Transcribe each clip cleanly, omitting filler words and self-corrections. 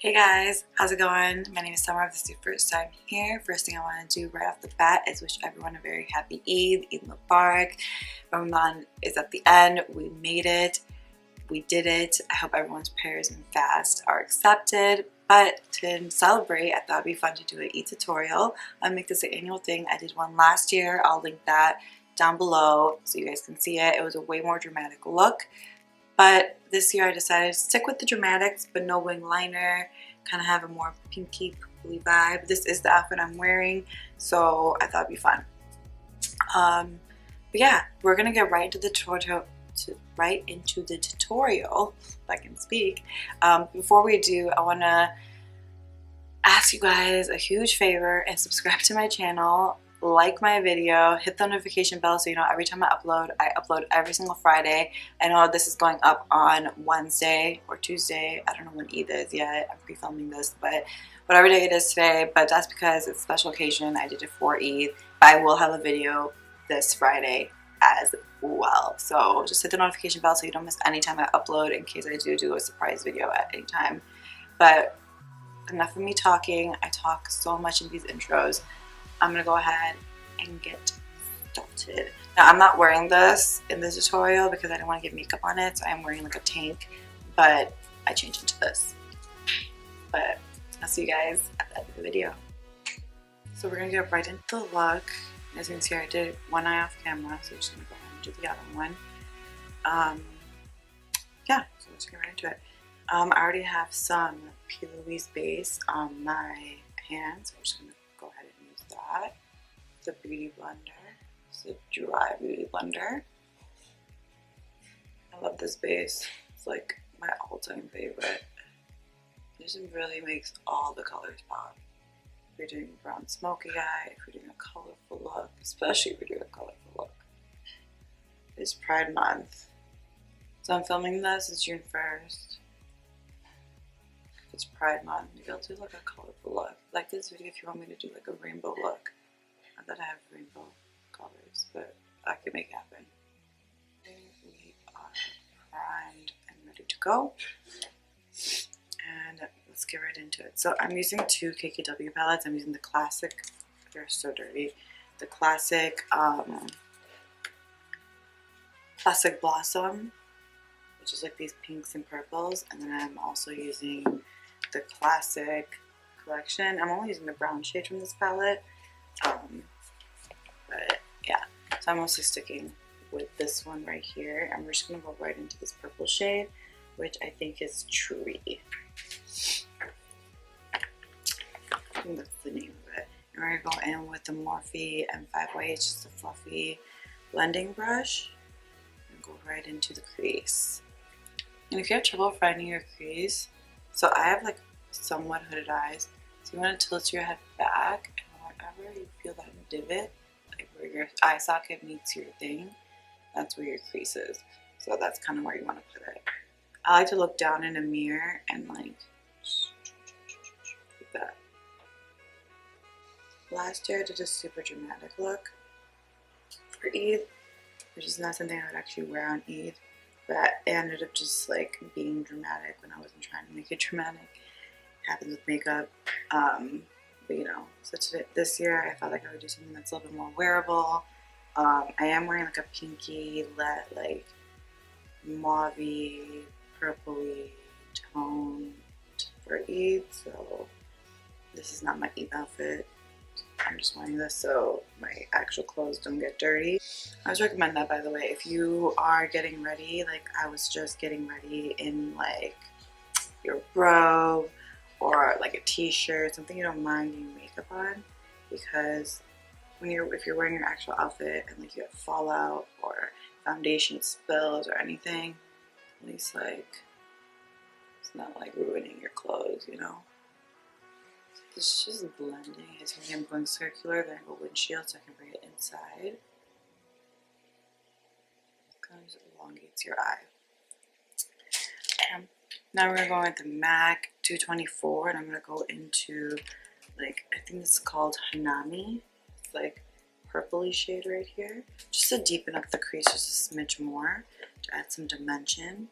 Hey guys, how's it going? My name is Summer. If this is your first time here, first thing I want to do right off the bat is wish everyone a very happy Eid Mubarak. Ramadan is at the end. We made it. We did it. I hope everyone's prayers and fasts are accepted. But to celebrate, I thought it'd be fun to do an Eid tutorial. I'll make this an annual thing. I did one last year. I'll link that down below so you guys can see it. It was a way more dramatic look. But this year I decided to stick with the dramatics, but no wing liner, kind of have a more pinky purpley vibe. This is the outfit I'm wearing, so I thought it'd be fun. But yeah, we're gonna get right into the tutorial. If I can speak. Before we do, I wanna ask you guys a huge favor and subscribe to my channel. Like my video, hit the notification bell so you know every time I upload every single Friday. I know this is going up on Wednesday or Tuesday. I don't know when Eid is yet. I'm pre-filming this, but whatever day it is today. But that's because it's a special occasion. I did it for Eid. I will have a video this Friday as well. So just hit the notification bell so you don't miss any time I upload, in case I do a surprise video at any time. But enough of me talking. I talk so much in these intros. I'm gonna go ahead and get started. Now I'm not wearing this in this tutorial because I didn't want to get makeup on it, so I'm wearing like a tank, but I changed into this. But I'll see you guys at the end of the video. So we're gonna get right into the look. As you can see, I did one eye off camera, so I'm just gonna go ahead and do the other one. Yeah, so let's get right into it. I already have some P. Louise base on my hands, so I'm just gonna go ahead and use that. The beauty blender. It's a dry beauty blender. I love this base. It's like my all-time favorite. It just really makes all the colors pop. If you're doing a brown smoky eye, if you're doing a colorful look, especially if you're doing a colorful look. It's Pride Month. So I'm filming this, it's June 1st. It's Pride Month. Maybe I'll do like a colorful look. Like this video if you want me to do like a rainbow look. Not that I have rainbow colors, but I can make it happen. We are primed and ready to go. And let's get right into it. So I'm using two KKW palettes. I'm using the classic, they're so dirty. The classic Classic Blossom, which is like these pinks and purples. And then I'm also using the classic collection. I'm only using the brown shade from this palette, but yeah, so I'm mostly sticking with this one right here. I'm just gonna go right into this purple shade, which I think is Tree. I think that's the name of it. And we're gonna go in with the Morphe M5Y, just a fluffy blending brush, and go right into the crease. And if you have trouble finding your crease, so I have like somewhat hooded eyes, so you want to tilt your head back, and wherever you feel that divot, like where your eye socket meets your thing, that's where your crease is. So that's kind of where you want to put it. I like to look down in a mirror and like that. Last year I did a super dramatic look for Eid, which is not something I would actually wear on Eid. But it ended up just like being dramatic when I wasn't trying to make it dramatic. It happens with makeup. But you know, so this year I felt like I would do something that's a little bit more wearable. I am wearing like a pinky, like mauve-y, purpley tone for Eid. So this is not my Eid outfit. I'm just wearing this so my actual clothes don't get dirty. I always recommend that, by the way, if you are getting ready, like I was just getting ready in like your robe or like a t-shirt, something you don't mind doing makeup on, because if you're wearing your actual outfit and like you have fallout or foundation spills or anything, at least like it's not like ruining your clothes, you know. It's just blending. As you can see, I'm going circular, then I go windshield so I can bring it inside. It kind of just elongates your eye. Now we're going to go with the MAC 224, and I'm going to go into, like, I think this is called Hanami. It's like purpley shade right here. Just to deepen up the crease just a smidge more, to add some dimension.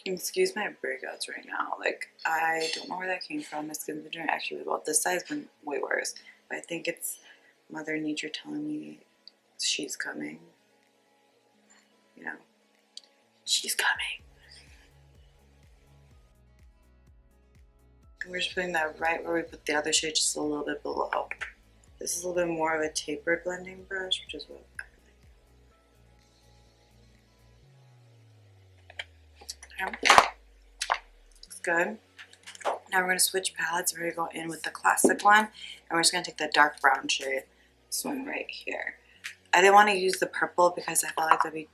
Excuse my breakouts right now. Like, I don't know where that came from. My skin's been doing actually really well. This side's been way worse. But I think it's Mother Nature telling me she's coming. You know, she's coming. And we're just putting that right where we put the other shade, just a little bit below. This is a little bit more of a tapered blending brush, which is what I like. Okay. Looks good. Now we're going to switch palettes. We're going to go in with the classic one, and we're just going to take the dark brown shade, this one right here. I didn't want to use the purple because I felt like that'd be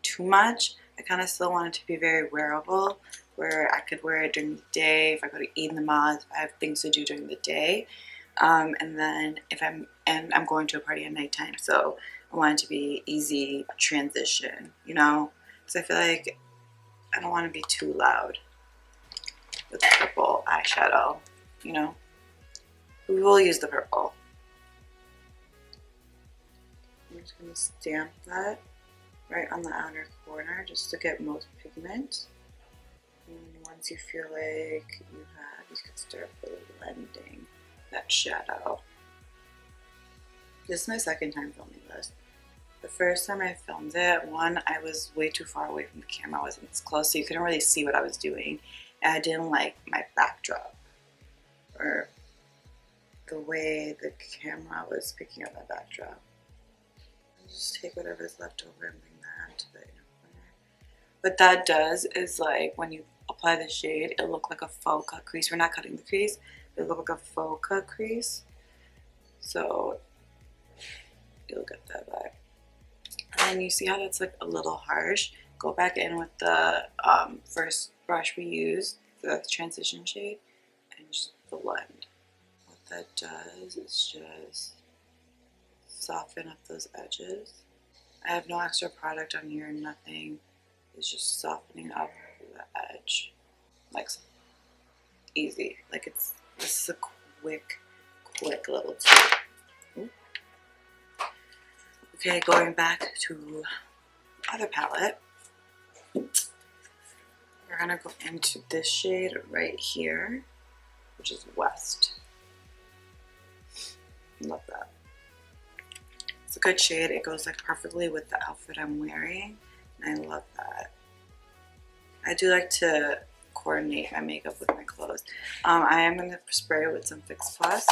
too much. I kind of still want it to be very wearable, where I could wear it during the day if I go to Eid Glam, if I have things to do during the day, and then if I'm going to a party at nighttime, so I want it to be easy transition, you know, because I feel like I don't want to be too loud with the purple eyeshadow, you know. We will use the purple. I'm just going to stamp that right on the outer corner just to get most pigment. And once you feel like you have, you can start blending that shadow. This is my second time filming this. The first time I filmed it, one, I was way too far away from the camera. I wasn't as close, so you couldn't really see what I was doing. And I didn't like my backdrop, or the way the camera was picking up my backdrop. I'll just take whatever's left over and bring that to the inner corner. What that does is, like, when you apply the shade, it'll look like a faux cut crease. We're not cutting the crease, it'll look like a faux cut crease. So you'll get that vibe. And you see how that's like a little harsh? Go back in with the first brush we used, the transition shade, and just blend. What that does is just soften up those edges. I have no extra product on here, nothing. It's just softening up the edge. Like, easy. Like, this is a quick little tip. Ooh. Okay, going back to the other palette. We're gonna go into this shade right here, which is West. Love that. It's a good shade. It goes like perfectly with the outfit I'm wearing, and I love that. I do like to coordinate my makeup with my clothes. I am gonna spray it with some Fix Plus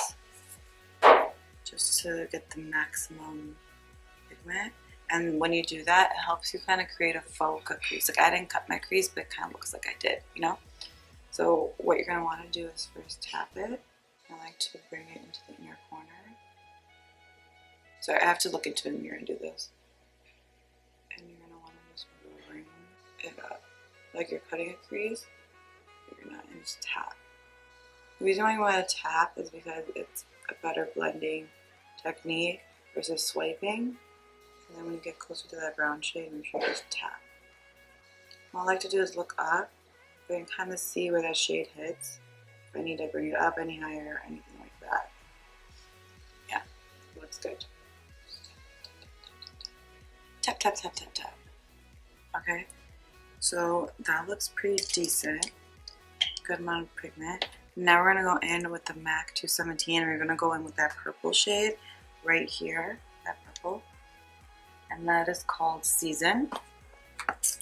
just to get the maximum pigment. And when you do that, it helps you kind of create a faux cut crease. Like, I didn't cut my crease, but it kind of looks like I did, you know? So what you're going to want to do is first tap it. I like to bring it into the inner corner. So I have to look into a mirror and do this. And you're going to want to just bring it up. Like you're cutting a crease, but you're not, and just tap. The reason why you want to tap is because it's a better blending technique versus swiping. And then when you get closer to that brown shade, make sure you just tap. What I like to do is look up, so I can kind of see where that shade hits. If I need to bring it up any higher or anything like that. Yeah, it looks good. Tap, tap, tap, tap, tap. Okay, so that looks pretty decent. Good amount of pigment. Now we're going to go in with the MAC 217, and we're going to go in with that purple shade right here, that purple. And that is called Season. I'm just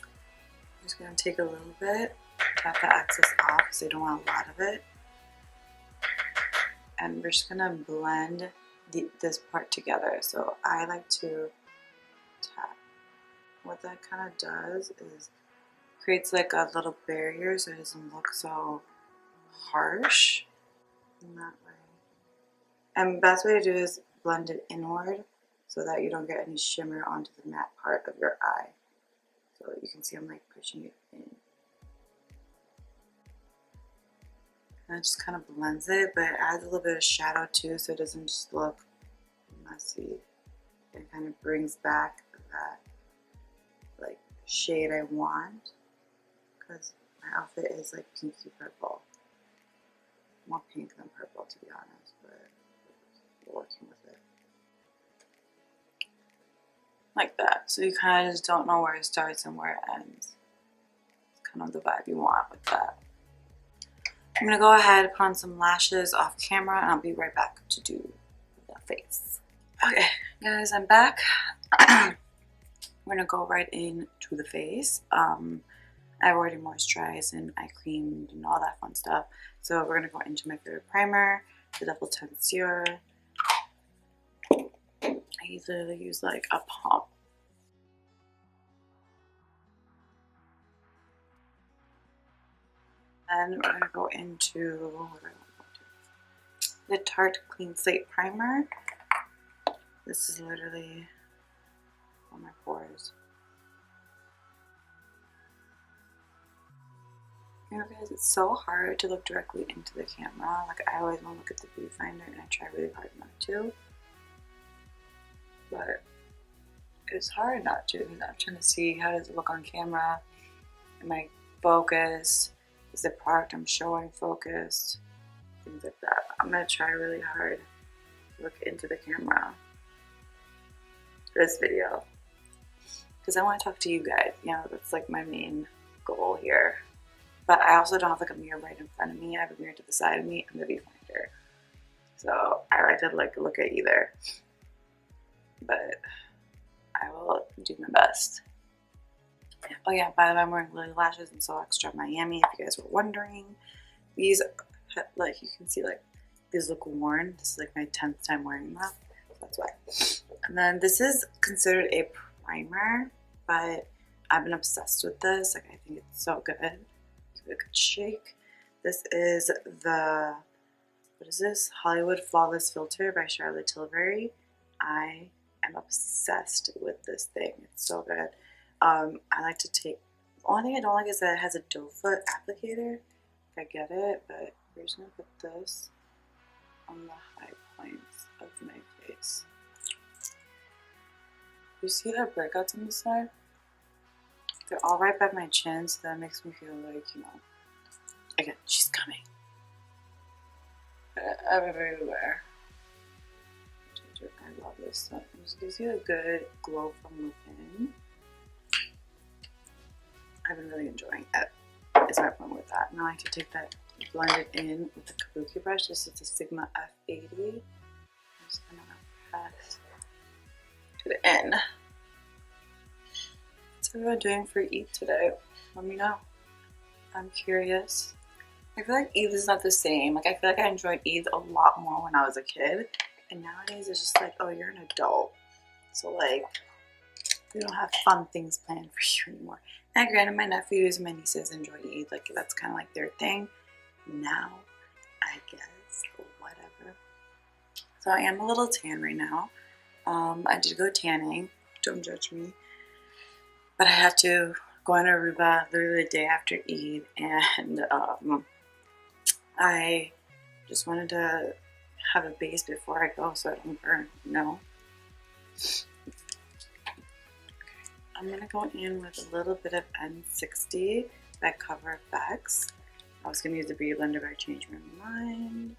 going to take a little bit, tap the excess off because I don't want a lot of it. And we're just going to blend this part together. So I like to tap. What that kind of does is creates like a little barrier so it doesn't look so harsh in that way. And the best way to do it is blend it inward so that you don't get any shimmer onto the matte part of your eye. So you can see I'm like pushing it in. And it just kind of blends it, but it adds a little bit of shadow too so it doesn't just look messy. It kind of brings back that like shade I want, because my outfit is like pinky purple. More pink than purple, to be honest, but we're working with it. Like that. So you kind of just don't know where it starts and where it ends. It's kind of the vibe you want with that. I'm gonna go ahead and put on some lashes off camera and I'll be right back to do the face. Okay, guys, I'm back. We're gonna go right into the face. I've already moisturized and eye creamed and all that fun stuff. So we're gonna go into my favorite primer, the Double Tensur. I literally use like a pump. And we're gonna go into the Tarte Clean Slate Primer. This is literally on my pores. You know, guys, it's so hard to look directly into the camera. Like, I always want to look at the viewfinder and I try really hard not to. But it's hard not to because I'm trying to see how does it look on camera. Am I focused? Is the product I'm showing focused? Things like that. I'm going to try really hard to look into the camera for this video. Because I want to talk to you guys. You know, that's like my main goal here. But I also don't have like a mirror right in front of me. I have a mirror to the side of me and the viewfinder. So I like to like look at either. But I will do my best. Oh yeah, by the way, I'm wearing Lilly lashes and So Extra Miami, if you guys were wondering. These, like, you can see, like, these look worn. This is like my 10th time wearing them. That's why. And then this is considered a primer, but I've been obsessed with this. Like, I think it's so good. Give it a good shake. This is the, what is this? Hollywood Flawless Filter by Charlotte Tilbury. I am obsessed with this thing. It's so good. I like to take, the only thing I don't like is that it has a doe foot applicator. If I get it, but we're just gonna put this on the high points of my face. You see the breakouts on the side? They're all right by my chin, so that makes me feel like, you know, again, she's coming. Everywhere. I love this stuff. It just gives you a good glow from within. I've been really enjoying it. Is my point with that. Now I like to take that, blend it in with the kabuki brush. This is the Sigma F80. I'm just gonna press it in. What's everyone doing for Eid today? Let me know. I'm curious. I feel like Eid is not the same. Like, I feel like I enjoyed Eid a lot more when I was a kid. And nowadays it's just like, oh, you're an adult. So like, we don't have fun things planned for you anymore. And granted, my nephews and my nieces enjoy Eid. Like, that's kind of like their thing. Now, I guess, whatever. So I am a little tan right now. I did go tanning. Don't judge me. But I have to go in Aruba literally the day after Eid. And I just wanted to have a base before I go so I don't burn, you know? I'm going to go in with a little bit of N60 by Cover FX. I was going to use the Beauty Blender, but I changed my mind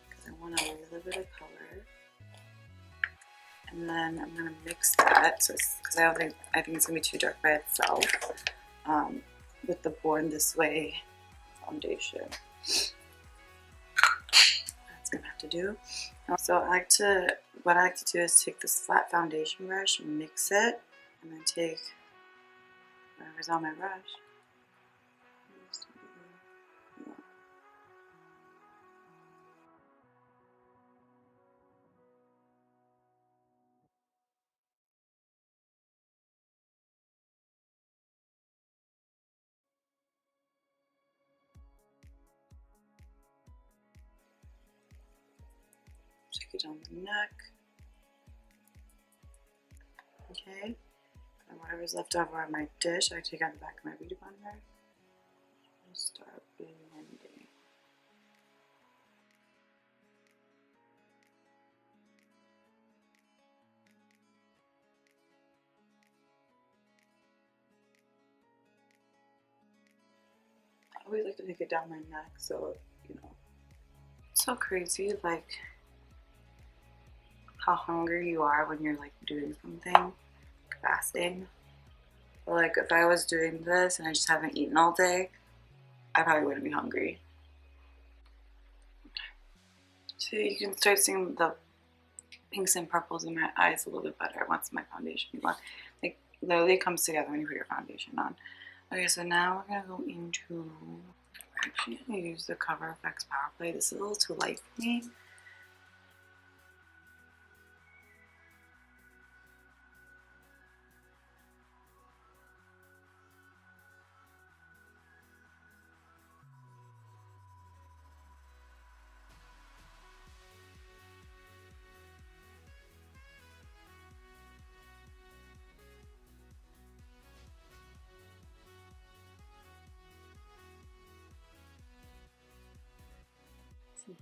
because I want a little bit of color. And then I'm going to mix that, so because I think it's going to be too dark by itself, with the Born This Way foundation. That's going to have to do. So what I like to do is take this flat foundation brush, mix it, and then take whatever's on my brush. Take it down the neck. Okay. And whatever's left over on my dish, I take out the back of my beauty blender and start blending. I always like to take it down my neck, so you know. It's so crazy, like how hungry you are when you're like doing something, like fasting. But like if I was doing this and I just haven't eaten all day, I probably wouldn't be hungry. So you can start seeing the pinks and purples in my eyes a little bit better once my foundation on. Like literally comes together when you put your foundation on. Okay, so now we're gonna go into, actually I'm gonna use the Cover FX Power Play. This is a little too light for me.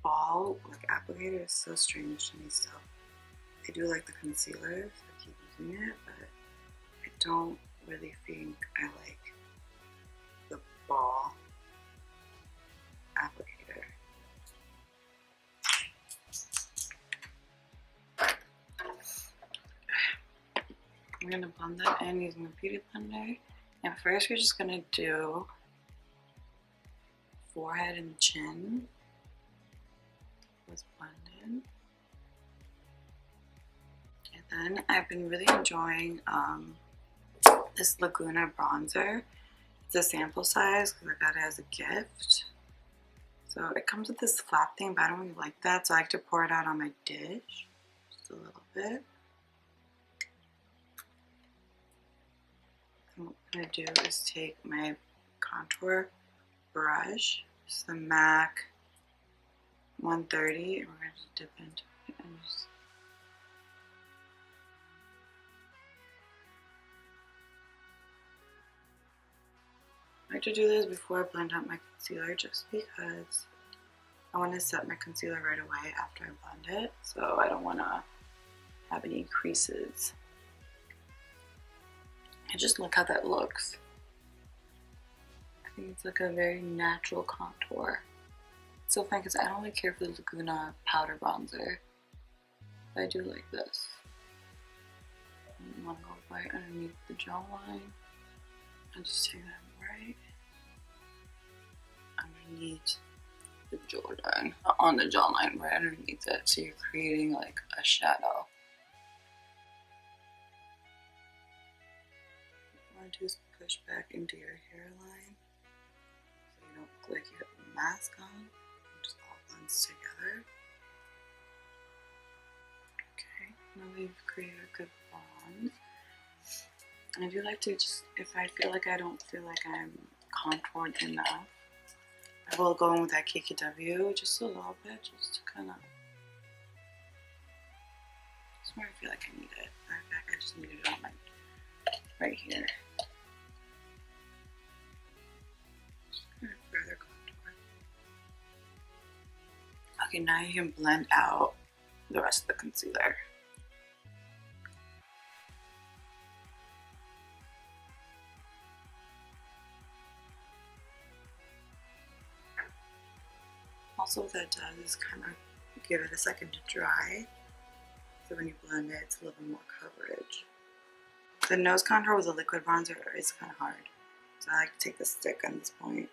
Ball like applicator is so strange to me still. I do like the concealer, so I keep using it, but I don't really think I like the ball applicator. I'm gonna blend that in using the Beauty Blender. And first we're just gonna do forehead and chin. Let's blend in. And then I've been really enjoying this Laguna bronzer. It's a sample size because I got it as a gift. So it comes with this flat thing, but I don't really like that, so I like to pour it out on my dish. Just a little bit. And what I'm going to do is take my contour brush, this is the MAC 130, and we're going to just dip into it and just I like to do this before I blend out my concealer just because I want to set my concealer right away after I blend it, so I don't want to have any creases. And just look how that looks. I think it's like a very natural contour. It's so fun because I don't really care for the Laguna powder bronzer, but I do like this. I want to go right underneath the jawline. I'll just take that right underneath the jawline, on the jawline, right underneath it, so you're creating like a shadow. What you want to do is push back into your hairline so you don't look like you have a mask on. It just all blends together. Okay, now we've created a good bond. And I do like to just, if I feel like I don't feel like I'm contoured enough, I will go in with that KKW just a little bit, just to kind of, just where I feel like I need it. In fact, I just need it on my, right here. Just kind of further contour. Okay, now you can blend out the rest of the concealer. Also what that does is kind of give it a second to dry. So when you blend it, it's a little bit more coverage. The nose contour with a liquid bronzer is kind of hard. So I like to take the stick on this point.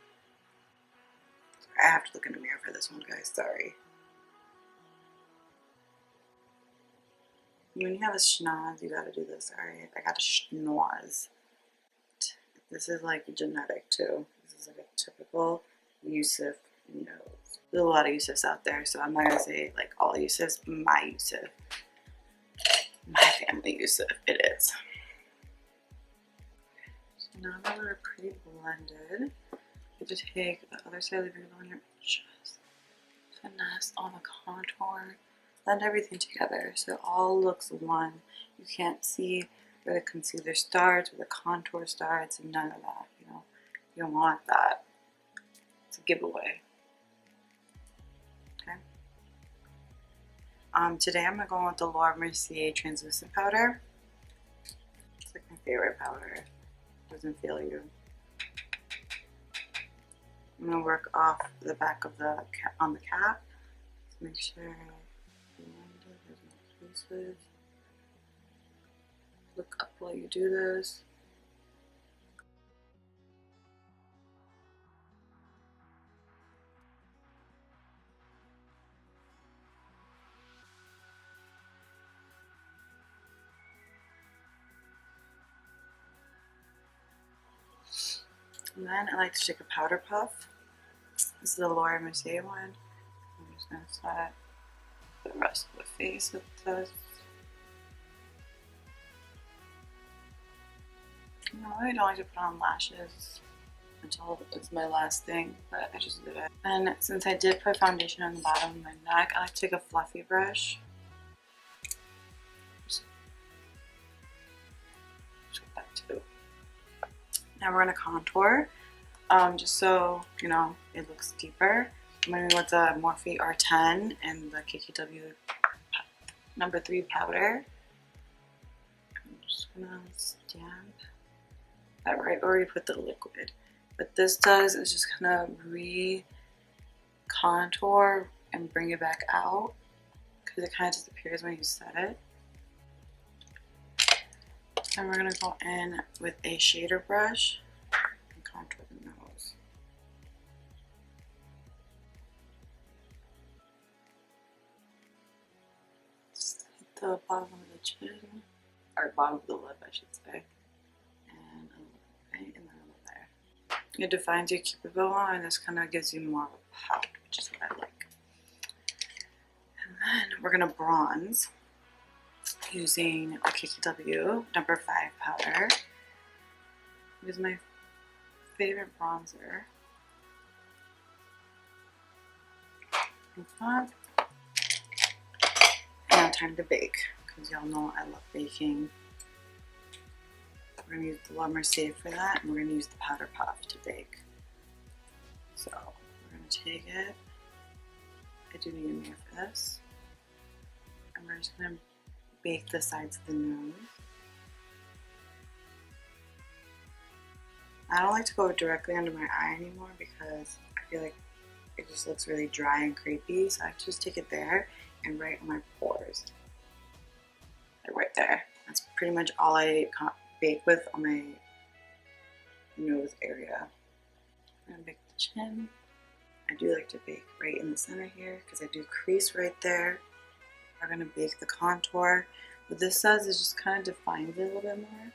I have to look in the mirror for this one, guys, sorry. When you have a schnoz, you gotta do this, alright? I got a schnoz. This is like genetic too. This is like a typical Yusuf nose. There's a lot of Yusufs out there, so I'm not gonna say like all Yusufs. My Yusuf. My family Yusuf. It is. So now that we're pretty blended, you have to take the other side of your liner and just finesse on the contour. Blend everything together so it all looks one. You can't see where the concealer starts, where the contour starts, and none of that. You know, you don't want that. It's a giveaway. Okay. Today I'm gonna go with the Laura Mercier translucent powder. It's like my favorite powder. It doesn't fail you. I'm gonna work off the back of the on the cap. Just make sure there's no creases. Look up while you do this. And then I like to take a powder puff. This is the Laura Mercier one. I'm just going to set the rest of the face with this. No, I don't like to put on lashes until it's my last thing, but I just did it. And since I did put foundation on the bottom of my neck, I like to take a fluffy brush. Just get that too. Now we're gonna contour, just so you know it looks deeper. I'm gonna go with the Morphe R10 and the KKW number 3 powder. I'm just gonna stamp that right where we put the liquid. What this does is just kind of re-contour and bring it back out because it kind of disappears when you set it. And we're going to go in with a shader brush and contour the nose. Just hit the bottom of the chin, or bottom of the lip I should say. And a little right in the middle there. It defines your cupidon and this kind of gives you more of a pout, which is what I like. And then we're going to bronze using a KKW number 5 powder. It is my favorite bronzer. And now time to bake, because y'all know I love baking. We're going to use the La Mercier for that, and we're going to use the powder puff to bake. So we're going to take it. I do need a mirror for this. And we're just going to bake the sides of the nose. I don't like to go directly under my eye anymore because I feel like it just looks really dry and creepy. So I just take it there and right on my pores. Like right there. That's pretty much all I bake with on my nose area. I'm gonna bake the chin. I do like to bake right in the center here because I do crease right there. We're gonna bake the contour. What this does is just kind of defines it a little bit more.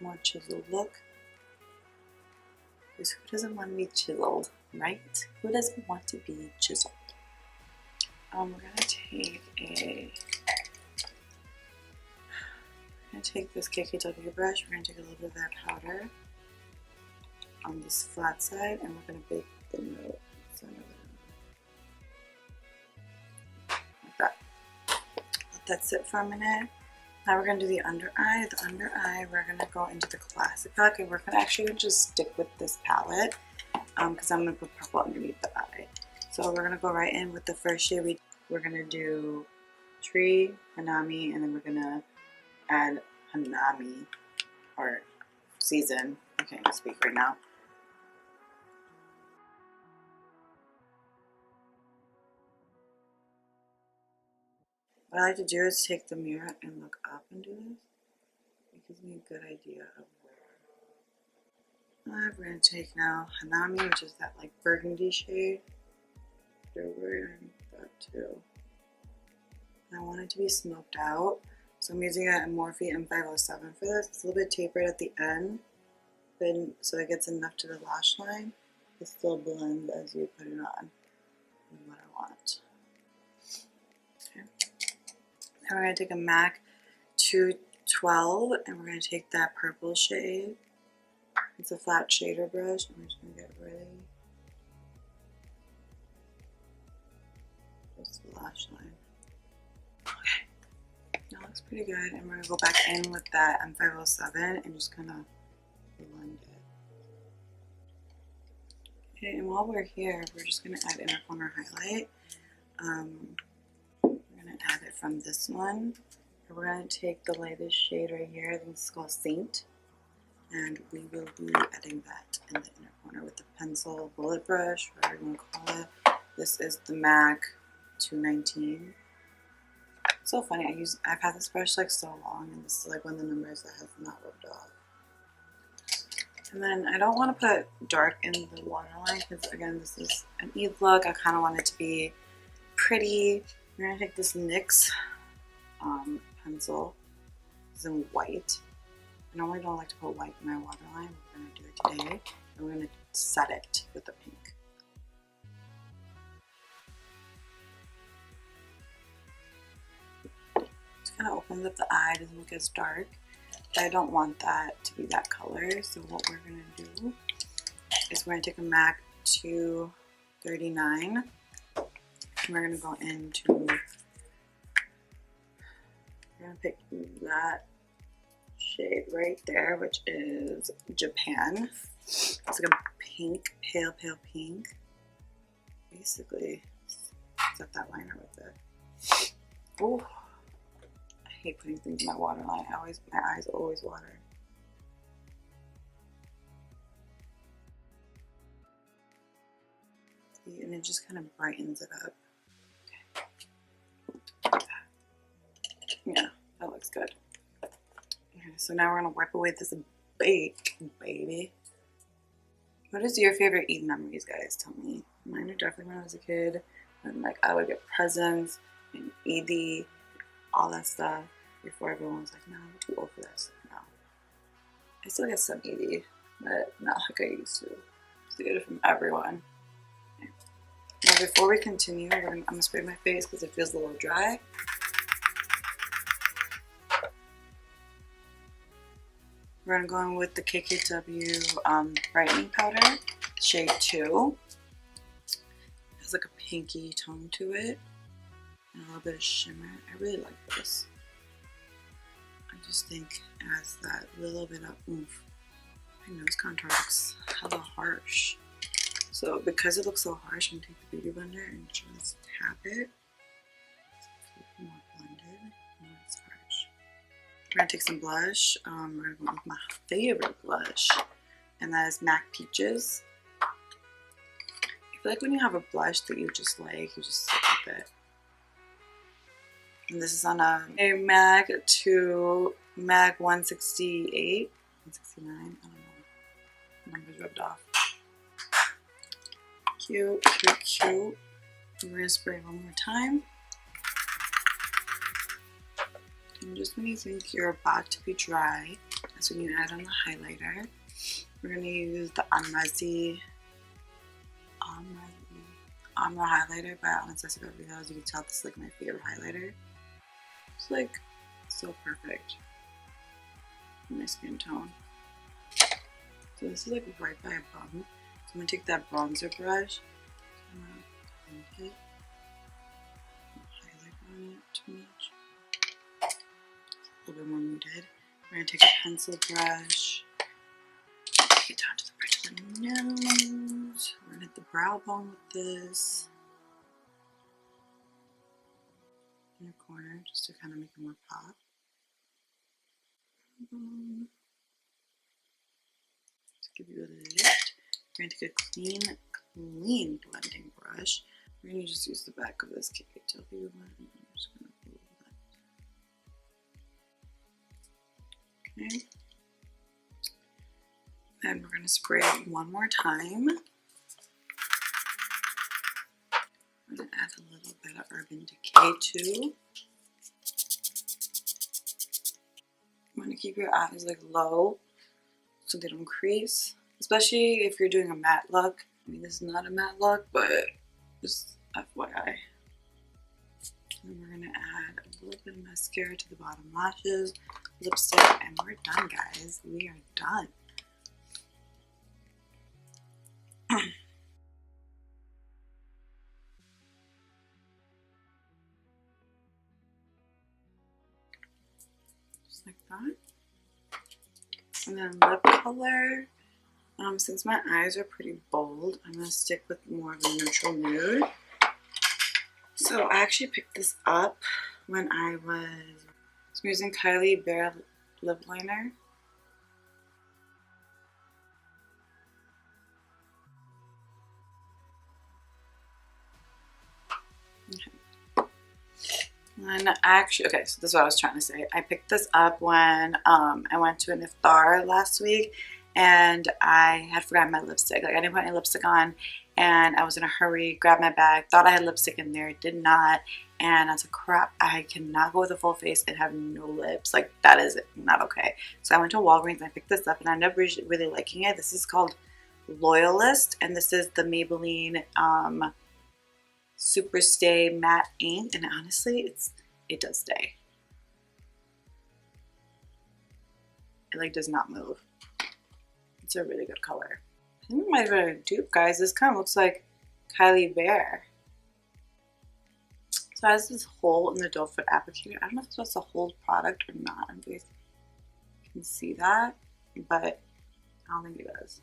More chiseled look. Because who doesn't want to be chiseled, right? Who doesn't want to be chiseled? We're gonna take this KKW brush. We're gonna take a little bit of that powder on this flat side, and we're gonna bake the nose. Like that. Let that sit for a minute. Now we're gonna do the under eye. The under eye, we're gonna go into the classic palette. Okay, we're gonna actually just stick with this palette because I'm gonna put purple underneath the eye. So we're gonna go right in with the first shade. We're gonna do Tree, Hanami, and then we're gonna add Hanami or Season. I can't even speak right now. What I like to do is take the mirror and look up and do this. It gives me a good idea of where. We're going to take now Hanami, which is that like burgundy shade. Over that too. I want it to be smoked out. So I'm using a Morphe M507 for this. It's a little bit tapered at the end, but so it gets enough to the lash line. It still blends as you put it on. Is what I want. Okay. Now we're going to take a MAC 212 and we're going to take that purple shade. It's a flat shader brush. I'm just going to get really close to the lash line. Okay. That looks pretty good. And we're going to go back in with that M507 and just kind of blend it. Okay, and while we're here, we're just going to add inner corner highlight. We're going to add it from this one. And we're going to take the lightest shade right here. I think it's called Saint. And we will be adding that in the inner corner with the pencil bullet brush, whatever you want to call it. This is the MAC 219. So funny, I've had this brush like so long, and this is like one of the numbers that has not rubbed off. And then I don't want to put dark in the waterline because again, this is an Eid look. I kind of want it to be pretty. I'm gonna take this NYX pencil. is in white. I normally don't like to put white in my waterline. We're going to do it today. And we're going to set it with the pink. It kind of opens up the eye, doesn't look as dark. But I don't want that to be that color. So what we're going to do is we're going to take a MAC 239. And we're going to go into, we're going to pick that shade right there, which is Japan. It's like a pink, pale pink. Basically, set that liner with it. Oh, I hate putting things in my waterline. My eyes always water. See, and it just kind of brightens it up. Okay. Yeah, that looks good. Okay, so now we're gonna wipe away this bake, baby. What is your favorite Eid memories, guys? Tell me. Mine are definitely when I was a kid, and like I would get presents and Eid, all that stuff. Before everyone was like, "No, I'm too old for this." No, I still get some Eid, but not like I used to. To get it from everyone. Okay. Now, before we continue, I'm gonna spray my face because it feels a little dry. We're going to go in with the KKW brightening powder, shade 2. It has like a pinky tone to it, and a little bit of shimmer. I really like this. I just think it adds that little bit of oomph. My nose contour looks hella harsh. So because it looks so harsh, I'm going to take the Beauty Blender and just tap it. So it's more blended. And it's harsh. We're going to take some blush. We're going to go with my favorite blush, and that is MAC Peaches. I feel like when you have a blush that you just like, you just stick with it. And this is on a MAC 168, 169, I don't know. Numbers rubbed off. Cute, cute, cute. We're going to spray one more time. And just when you think you're about to be dry, that's when you add on the highlighter. We're going to use the Amra highlighter by Anastasia Beverly Hills. You can tell this is like my favorite highlighter. It's like so perfect for my skin tone. So this is like right by a bum. So I'm going to take that bronzer brush. Okay. Highlight on it too much. A little bit more muted. We're going to take a pencil brush, take it down to the bridge of the nose. We're going to hit the brow bone with this. In the corner, just to kind of make it more pop. To give you a lift. We're going to take a clean blending brush. We're going to just use the back of this KKW one. I'm just going to pull that. Okay. Then we're going to spray it one more time. I'm going to add a little bit of Urban Decay too. You want to keep your eyes like low so they don't crease, especially if you're doing a matte look. I mean, this is not a matte look, but just FYI. And we're going to add a little bit of mascara to the bottom lashes, lipstick, and we're done, guys. We are done. Just like that. And then lip color. Since my eyes are pretty bold, I'm going to stick with more of a neutral nude. So I actually picked this up when I was using Kylie Bare lip liner. Okay. And actually, okay, so this is what I was trying to say. I picked this up when I went to an iftar last week, and I had forgotten my lipstick. Like, I didn't put any lipstick on, and I was in a hurry, grabbed my bag, thought I had lipstick in there, did not, and that's a crap. I cannot go with a full face and have no lips. Like, that is not okay. So I went to Walgreens and I picked this up and I ended up really liking it. This is called Loyalist, and this is the Maybelline Super Stay Matte Ink, and honestly, it does stay. It like does not move. It's a really good color. I think we might have been a dupe, guys. This kind of looks like Kylie Bear. So it has this hole in the doe foot applicator. I don't know if it's supposed to hold product or not. I don't think you can see that, but I don't think it does.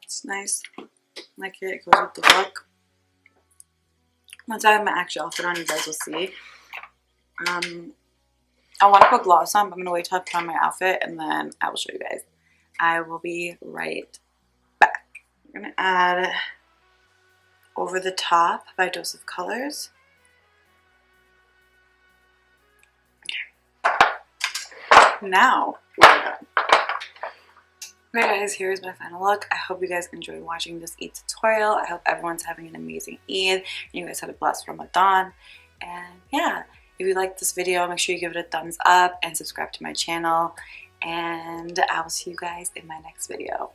It's nice. I like it. It goes with the look. Once I have my actual outfit on, you guys will see. I want to put gloss on, but I'm going to wait till I put on my outfit and then I will show you guys. I will be right back. We're going to add Over the Top by Dose of Colors. Okay. Now we're done. Okay guys, here's my final look. I hope you guys enjoyed watching this Eid tutorial. I hope everyone's having an amazing Eid and you guys had a blessed Ramadan. And yeah, if you liked this video, make sure you give it a thumbs up and subscribe to my channel. And I will see you guys in my next video.